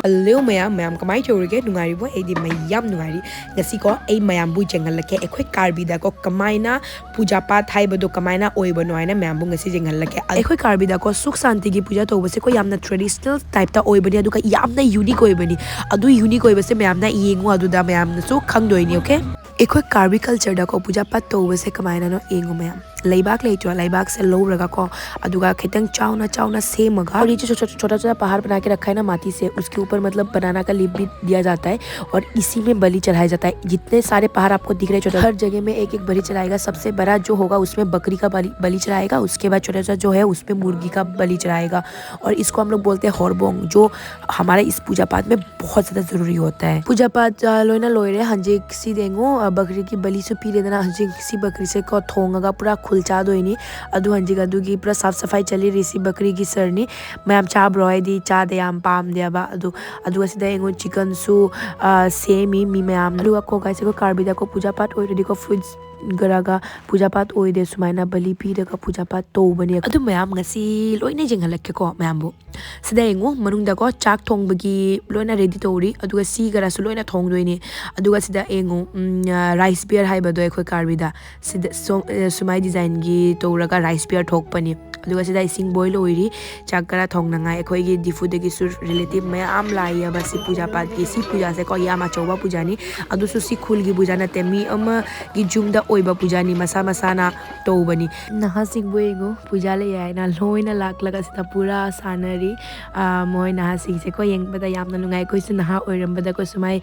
Hello ma'am kamai chorige nungari bo edi mayam nungari ngasi ko ai mayam bu jengal lake ekhoi karbida ko kamaina puja path haibado kamaina oibo noina ma'am bu ngasi jengal lake ekhoi karbida ko sukh santi gi puja tobase ko yamna traditional type ta oibani aduka yamna unique oibani adu unique oibase ma'am na yengu aduda ma'am na so khangdoini okay ekhoi karbi culture da ko puja path tobase kamaina no yengu ma'am लाइबाक लेचो लाइबाक से लो रगा को अदुगा खितंग चावना से मगा और ये जो छोटा पहाड़ बना के रखा है ना माटी से उसके ऊपर मतलब बनाना का लीप भी दिया जाता है और इसी में बलि चढ़ाया जाता है। जितने सारे पहाड़ आपको दिख रहे हैं हर जगह में एक एक बलि चढ़ाएगा। सबसे बड़ा जो होगा उसमें बकरी का बलि चढ़ाएगा, उसके बाद छोटा जो है उसमें मुर्गी का बलि चढ़ाएगा और इसको हम लोग बोलते हैं हॉर्बोंग, जो हमारे इस पूजा पाठ में बहुत ज्यादा जरूरी होता है। पूजा पाठ लोना लोरे हंजे सी देंगो बकरी की बलि से पी देना हंजे किसी बकरी से को थोंगा पूरा खुलचा दो इनी अदु हंजी गदु की पूरा साफ सफाई चली रही बकरी की सरनी मैम चा ब्रोय दी चा दे आम पाम दे बा अदु असिदा एंगो चिकन सु सेमी मी मैम अदु को गाइस को कार्बिदा को पूजा पाठ ओइ रेडी को फ्रूट्स गरागा पूजा पाठ ओइ दे सुमाइना बलि पी दगा पूजा पाठ तो बने अदु मैम ngasi लोइने जेंगलक्के को मैम बु सिदा एंगो मनुंगदा को चाक थोंगबगी लोइना रेडी तोरी अदुगा सी गरा सु लोइना थोंगदोइने अदुगा सिदा एंगो राइस बियर हाइबदो एखोय कार्बिदा सिदा सुमाइ डिजाइन गी तोरगा राइस बियर ठोकपनी अदुगा सिदा इसिंग बॉयल ओइरी चाक गरा थोंगनांगा एखोय गी दिफुदगी सु रिलेटिव मैम लाई बसी पूजा पाठ की सी पूजा से को यामा चौबा पूजानी अदु सु सी खुल गी पूजाना तेमी अम गी जुमदा ओइबा पूजानी मसा मसाना तोबनी नहा सिंग बोएगो पूजा ले यायना लोइना लाक लगा सिदा पूरा सानरी मोय नहा सिंग से को यंग बदा यामना नुंगाई कोइ सु नहा ओइरम बदा को सुमाई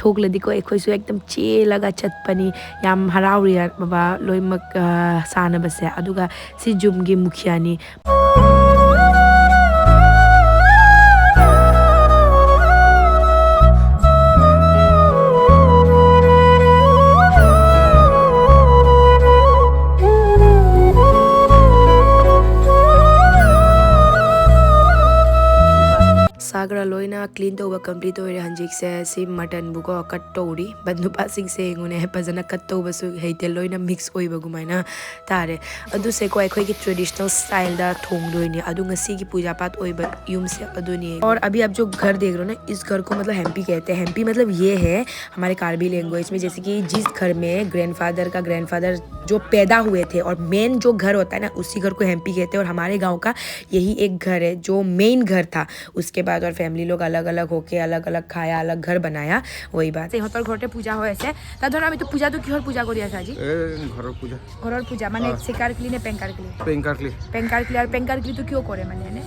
थोक लदी को एखोय सु एकदम चे लगा चतपनी याम हराउरी बाबा लोइमक साना बसे अदुगा सि जुमगी मुखियानी सागरा लोइना क्लीन तो कंप्लीट होरे हंजिक से सी मटन बुको कट तोरी बंदु पासिंग से गुने फजना कट तो बसु हेते लोइना मिक्स ओइ बगुमाइना तारे अदु से को एखोय की ट्रेडिशनल स्टाइल दा थोंग दोइनी अदु ngasi की पूजा पाठ ओइ यूम से अदुनी। और अभी आप जो घर देख रहे हो ना इस घर को मतलब हेम्पी कहते हैं। हेम्पी मतलब ये है हमारे कार्बी लैंग्वेज में, जैसे कि जिस घर में ग्रैंडफादर जो पैदा हुए थे और मेन जो घर होता है ना उसी घर को हेम्पी कहते हैं। और हमारे गाँव का यही एक घर है जो मेन घर था, उसके बाद और फैमिली लोग अलग अलग होके अलग अलग खाया अलग घर बनाया, वही बात है। हतर घरटे पूजा हो ऐसे ता धर আমি তো পূজা তো কিহর পূজা করি আছা জি ঘৰৰ পূজা মানে শিকার ক্লি নে পেঙ্কার ক্লি আর পেঙ্কার ক্লি তো কিও করে মানে এনে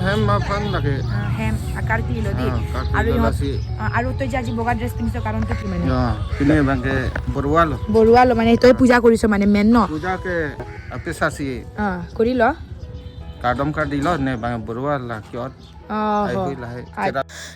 হেম মাফান লাগে হেম আকার ক্লি লদি আৰু তো যে আজি বগা ড্রেস পিনছো কারণ তো কি মানে পিনে বাঙ্গে বৰুৱালো মানে তই পূজা কৰিছ মানে মেন ন পূজাকে আপেসাসি কৰিল কাদম কা দিল নে বাঙ্গে বৰুৱালা কিয়।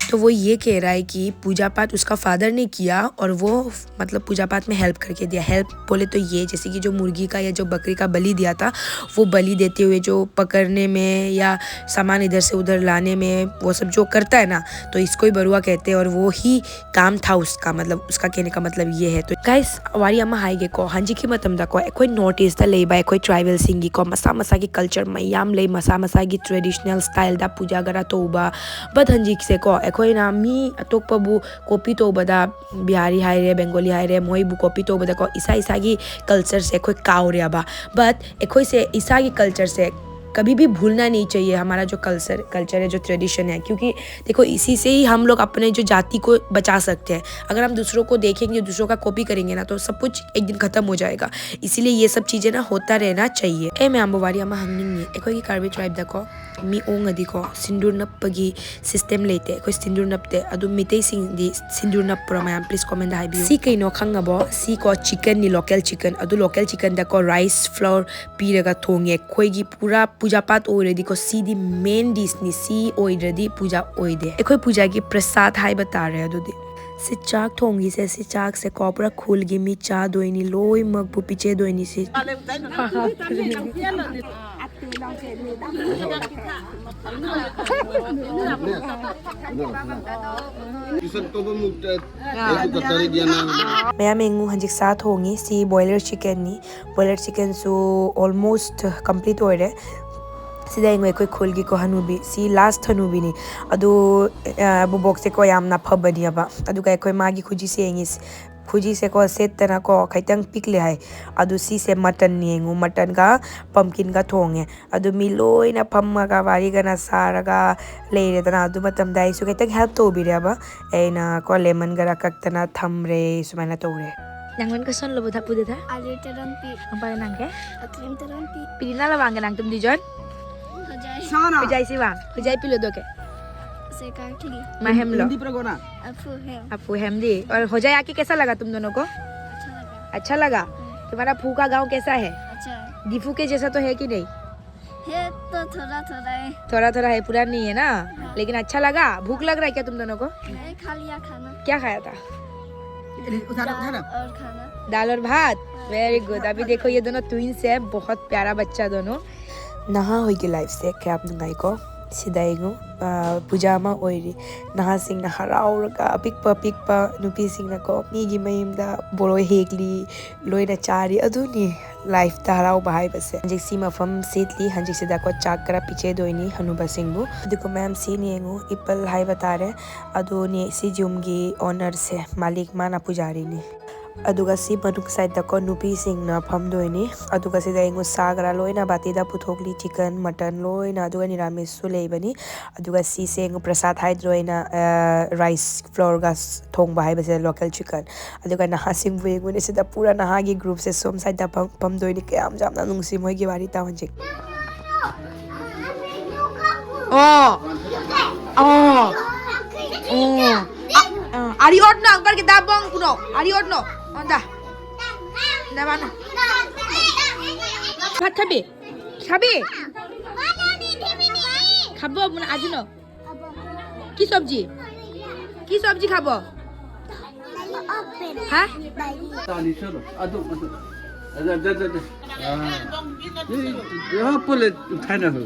तो वो ये कह रहा है कि पूजा पाठ उसका फादर ने किया और वो मतलब पूजा पाठ में हेल्प करके दिया। हेल्प बोले तो ये जैसे कि जो मुर्गी का या जो बकरी का बलि दिया था वो बलि देते हुए जो पकड़ने में या सामान इधर से उधर लाने में वो सब जो करता है ना तो इसको ही बरुआ कहते हैं और वो ही काम था उसका, मतलब उसका कहने का मतलब ये है। तो गाइस वारी अम्मा हाईगे को हांजी की मतम दा को कोई नोटिस दा ले बाय कोई ट्राइबल सिंगी को मसा की कल्चर मैयाम ले मसा की ट्रेडिशनल स्टाइल दा पूजा करा तो बट हंजिक से को एखोय ना मी अतोकपबु कॉपी तो बदा बिहारी हायरे बेंगोली हायरे मोइबु कॉपी तो बदा को ईसा की कल्चर से एखोय कावरिया बा बट एखोय से ईसा की कल्चर से कभी भी भूलना नहीं चाहिए हमारा जो कल्चर है जो ट्रेडिशन है, क्योंकि देखो इसी से ही हम लोग अपने जो जाति को बचा सकते हैं। अगर हम दूसरों को देखेंगे दूसरों का कॉपी करेंगे ना तो सब कुछ एक दिन खत्म हो जाएगा। इसीलिए ये सब चीजें ना होता रहना चाहिए। ए मैं आंबोवारी अमा हंगनिंग एखोय की कार्बी ट्राइब दको मी ओंगदी को सिंदूर नप्पगी सिस्टम लेते एखोय सिंदूर नपते अदु मिते सिंदी सिंदूर नप्परा मैं प्लीज कमेंट हाइबी सी कइनो खंगबो सी को चिकन नि लोकल चिकन अदु लोकल चिकन दको राइस फ्लोर पीरगा थोंगे एखोय की पूरा पूजा पाठ ओइरेदी को सी दी मेन डिश नि सी ओइरेदी पूजा ओइदे एखोय पूजा की प्रसाद हाई बता रहे अदुदी से चाक थोंगी से चाक से कॉपरा खुल गी मी चा दोइनी लोई मग पीछे दोइनी से Mayam engu hanjik sa thongi si boiler chicken ni boiler chicken su almost complete ore sida engu ekoi khulgi ko hanubi si last hanubi ni adu bu box ko yamna phabani aba adu kai ekoi magi khuji se engis khuji se ko set tana ko khaitang pikle hai adu si se mutton ni engu mutton ga pumpkin ga thonge adu mi loi na phamma ga wari ga na sara ga leire tana adu matam dai su khaitang help to bi aba eina ko lemon ga rakak tana thamre sumaina tore nangwan ka son lobo thapu de tha Ali teran pi apa nang ke atrim teran pi pilina la wang nang tum di jon hojai hujai si wang hujai pilo do ke sekali mahem lo afu है आपको हेमदी और हो जाए आके कैसा लगा तुम दोनों को अच्छा लगा तुम्हारा फू का गांव कैसा है अच्छा दीफू के जैसा तो है कि नहीं है तो थोड़ा थोड़ा है थोड़ा थोड़ा है पूरा नहीं है ना लेकिन अच्छा लगा भूख लग रहा है क्या तुम दोनों को मैं खा लिया खाना क्या खाया था और खाना दाल और भात वेरी गुड अभी देखो ये दोनों ट्विंस है बहुत प्यारा बच्चा दोनों नहा होगी लाइफ से क्या आप नंगाई को सिदाइगो पुजामा ओइरी नहा सिंह ना हराउरगा पिकपा नुपी सिंह ना को मीगी मयमदा बोरो हेगली लोइना चारी अदुनी लाइफ ता हराउ बहाई बसे हंजिक सी मफम सेतली हंजिक सिदा को चाकरा पीछे दोइनी हनुबा सिंहबु दुको मैम सी नियंगु इपल हाई बता रहे अदु नि सी जुमगी ओनर से मालिक माना पुजारी नि अदुगा सी मनुक साइड को नुपी सिंगना फमदोइनी अदुगा सिदा इंगु सागरा लोइना बातीदा पुथोकली चिकन मटन लोइना अदुगा निरामिस सु लेबनी अदुगा सी से इंगु प्रसाद हाइड लोइना राइस फ्लोर गा थोंग बाहाय बसे लोकल चिकन अदुगा नहा सिंग बुएगु ने सिदा पूरा नहा गी ग्रुप से सोम साइड फमदोइनी कयाम जामना नुंगसी मोइगी वारी तावंजे Ari odno angkar kita bong kuno. Ari odno. Onda. Nda mana? Bhat khabe? Khabe? Khabo muna ajuno. Ki sabji? Ki sabji khabo? Ha? Tani chalo. Adu. Ada. यहाँ पुले उठाना हो